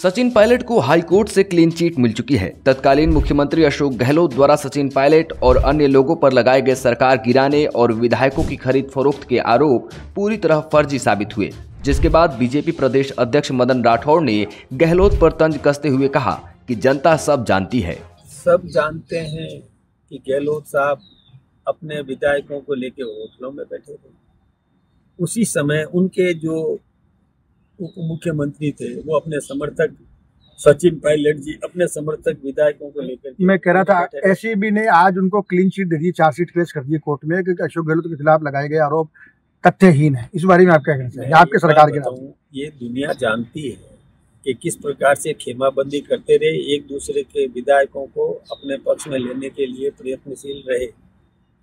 सचिन पायलट को हाईकोर्ट से clean chit मिल चुकी है। तत्कालीन मुख्यमंत्री अशोक गहलोत द्वारा सचिन पायलट और अन्य लोगों पर लगाए गए सरकार गिराने और विधायकों की खरीद फरोख्त के आरोप पूरी तरह फर्जी साबित हुए, जिसके बाद बीजेपी प्रदेश अध्यक्ष मदन राठौड़ ने गहलोत पर तंज कसते हुए कहा कि जनता सब जानती है। सब जानते हैं कि गहलोत साहब अपने विधायकों को लेकर होटलों में बैठे थे। उसी समय उनके जो उप मुख्यमंत्री थे वो अपने समर्थक सचिन पायलट जी अपने समर्थक विधायकों को लेकर, मैं कह रहा था एसीबी ने आज उनको क्लीन चिट दे दी, चार्जशीट पेश कर दी कोर्ट में कि अशोक गहलोत के खिलाफ लगाए गए आरोप तथ्यहीन है। इस बारे में आप क्या कहना चाहिए आपके सरकार के? ये दुनिया जानती है कि किस प्रकार से खेमाबंदी करते रहे, एक दूसरे के विधायकों को अपने पक्ष में लेने के लिए प्रयत्नशील रहे।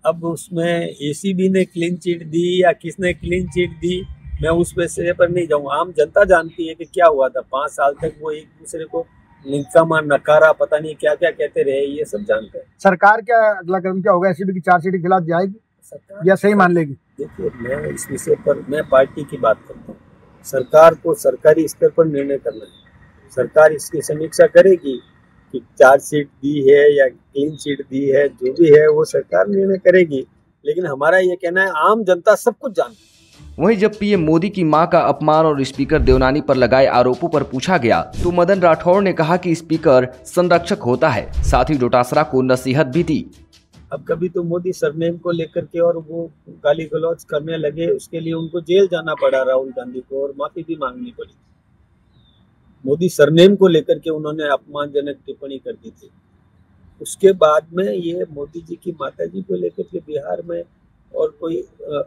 अब उसमें एसीबी ने क्लीन चिट दी या किसने क्लीन चिट दी, मैं उस विषय पर नहीं जाऊँ। आम जनता जानती है कि क्या हुआ था। 5 साल तक वो एक दूसरे को निकम्मा नकारा पता नहीं क्या क्या कहते रहे, ये सब जानते हैं। सरकार क्या अगला कदम क्या होगा? एसीबी की चार्जशीट के खिलाफ जाएगी या सही मान लेगी? देखिए, मैं इस विषय पर मैं पार्टी की बात करता हूँ। सरकार को सरकारी स्तर पर निर्णय करना है। सरकार इसकी समीक्षा करेगी कि चार्जशीट दी है या क्लीन चिट दी है, जो भी है वो सरकार निर्णय करेगी। लेकिन हमारा ये कहना है आम जनता सब कुछ जानती है। वहीं जब पीएम मोदी की मां का अपमान और स्पीकर देवनानी पर लगाए आरोपों पर पूछा गया तो मदन राठौड़ ने कहा कि स्पीकर संरक्षक होता है, साथ ही डोटासरा को नसीहत भी दी। अब कभी तो मोदी सरनेम को लेकर के और वो गाली गलौज करने लगे, उसके लिए उनको जेल जाना पड़ा राहुल गांधी को और माफी भी मांगनी पड़ी। मोदी सरनेम को लेकर के उन्होंने अपमानजनक टिप्पणी कर दी थी। उसके बाद में ये मोदी जी की माताजी को लेकर के बिहार में और कोई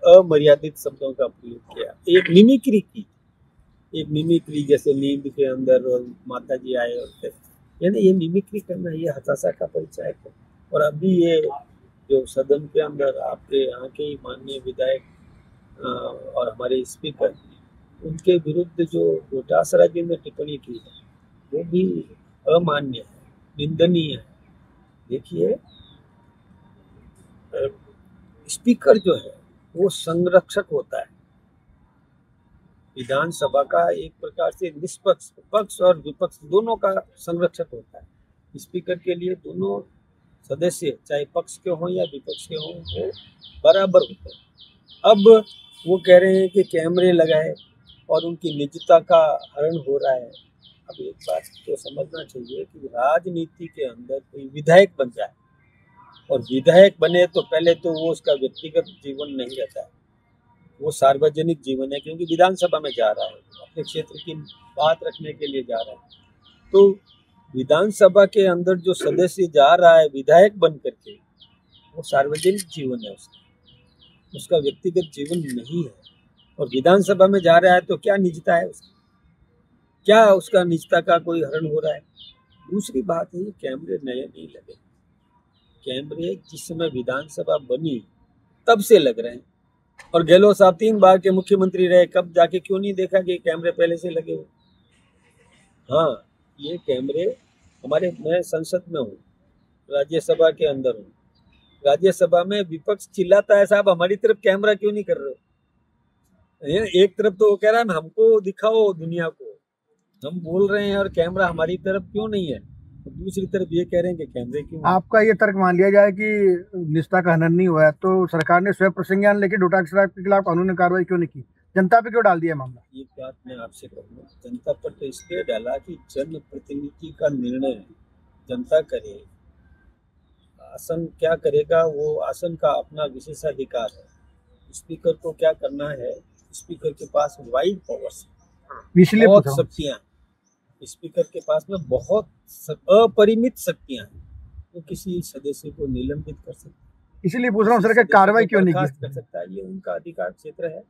अमर्यादित शब्दों का प्रयोग किया, एक मिमिक्री जैसे नींद के अंदर और माताजी आए और यानी ये मिमिक्री करना, ये हताशा का परिचय है। और अभी ये जो सदन के अंदर आपके यहाँ के ही माननीय विधायक और हमारे स्पीकर, उनके विरुद्ध जो डोटासरा जी ने टिप्पणी की है वो भी अमान्य है, निंदनीय है। देखिए, स्पीकर जो है वो संरक्षक होता है। विधानसभा का एक प्रकार से निष्पक्ष, पक्ष और विपक्ष दोनों का संरक्षक होता है। स्पीकर के लिए दोनों सदस्य चाहे पक्ष के हों या विपक्ष के हों वो बराबर होते हैं। अब वो कह रहे हैं कि कैमरे लगाए और उनकी निजता का हरण हो रहा है। अब एक बात तो समझना चाहिए कि राजनीति के अंदर कोई विधायक बन जाए और विधायक बने तो पहले तो वो उसका व्यक्तिगत जीवन नहीं रहता है, वो सार्वजनिक जीवन है, क्योंकि विधानसभा में जा रहा है, अपने क्षेत्र की बात रखने के लिए जा रहा है। तो विधानसभा के अंदर जो सदस्य जा रहा है विधायक बन करके, वो सार्वजनिक जीवन है, उसका व्यक्तिगत जीवन नहीं है। और विधानसभा में जा रहा है तो क्या निजता है उसकी, क्या उसका निजता का कोई हरण हो रहा है? दूसरी बात है, कैमरे नए नहीं लगे। कैमरे जिस समय विधानसभा बनी तब से लग रहे हैं। और गहलोत साहब 3 बार के मुख्यमंत्री रहे, कब जाके क्यों नहीं देखा कि कैमरे पहले से लगे हुए? हाँ, ये कैमरे हमारे, मैं संसद में हूँ, राज्यसभा के अंदर हूँ। राज्यसभा में विपक्ष चिल्लाता है, साहब हमारी तरफ कैमरा क्यों नहीं कर रहे हो? एक तरफ तो वो कह रहा है हमको दिखाओ दुनिया को, हम बोल रहे हैं और कैमरा हमारी तरफ क्यों नहीं है। तो दूसरी तरफ ये कह रहे हैं कि कैमरे क्यों। आपका ये तर्क मान लिया जाए कि निजता का हनन नहीं हुआ है तो सरकार ने स्वयं प्रसंज्ञान लेकर डोटासरा के खिलाफ कानूनी कार्रवाई क्यों नहीं की? जनता पे क्यों डाल दिया मामला? ये बात मैं आपसे कहूँगा, जनता पर तो इसलिए डाला कि जनप्रतिनिधि का निर्णय जनता करे। आसन क्या करेगा, वो आसन का अपना विशेषाधिकार है। स्पीकर को क्या करना है, स्पीकर के पास वाइड पावर्स, बहुत शक्तियाँ, स्पीकर के पास में बहुत अपरिमित शक्तियाँ हैं। वो किसी सदस्य को निलंबित कर सकता है, इसीलिए पूछ रहा हूँ सर, कार्रवाई क्यों नहीं कर सकता है, ये उनका अधिकार क्षेत्र है।